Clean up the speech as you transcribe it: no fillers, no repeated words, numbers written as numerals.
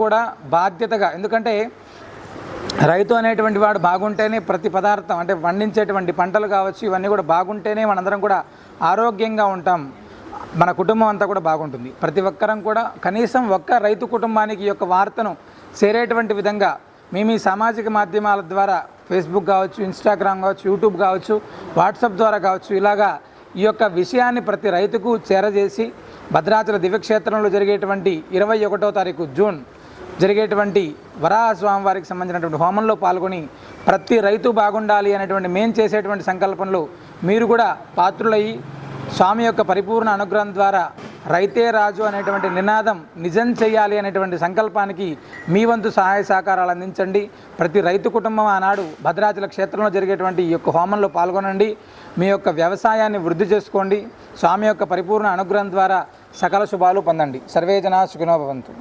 కూడా బాధ్యతగా, ఎందుకంటే రైతు అనేటువంటి వాడు బాగుంటేనే ప్రతి పదార్థం అంటే పండించేటువంటి పంటలు కావచ్చు ఇవన్నీ కూడా బాగుంటేనే మనందరం కూడా ఆరోగ్యంగా ఉంటాం, మన కుటుంబం అంతా కూడా బాగుంటుంది. ప్రతి ఒక్కరం కూడా కనీసం ఒక్క రైతు కుటుంబానికి ఈ యొక్క వార్తను చేరేటువంటి విధంగా మేము ఈ సామాజిక మాధ్యమాల ద్వారా ఫేస్బుక్ కావచ్చు, ఇన్స్టాగ్రామ్ కావచ్చు, యూట్యూబ్ కావచ్చు, వాట్సాప్ ద్వారా కావచ్చు, ఇలాగా ఈ యొక్క విషయాన్ని ప్రతి రైతుకు చేరజేసి భద్రాచల దివ్యక్షేత్రంలో జరిగేటువంటి 21వ తారీఖు జూన్ జరిగేటువంటి వరాహస్వామి వారికి సంబంధించినటువంటి హోమంలో పాల్గొని ప్రతి రైతు బాగుండాలి అనేటువంటి మేము చేసేటువంటి సంకల్పంలో మీరు కూడా పాత్రులయ్యి స్వామి యొక్క పరిపూర్ణ అనుగ్రహం ద్వారా రైతే రాజు అనేటువంటి నినాదం నిజం చేయాలి అనేటువంటి సంకల్పానికి మీ వంతు సహాయ సహకారాలు అందించండి. ప్రతి రైతు కుటుంబం ఆనాడు భద్రాచల క్షేత్రంలో జరిగేటువంటి ఈ యొక్క హోమంలో పాల్గొనండి. మీ యొక్క వ్యవసాయాన్ని వృద్ధి చేసుకోండి. స్వామి యొక్క పరిపూర్ణ అనుగ్రహం ద్వారా సకల శుభాలు పొందండి. సర్వే జనా సుఖినో భవంతు.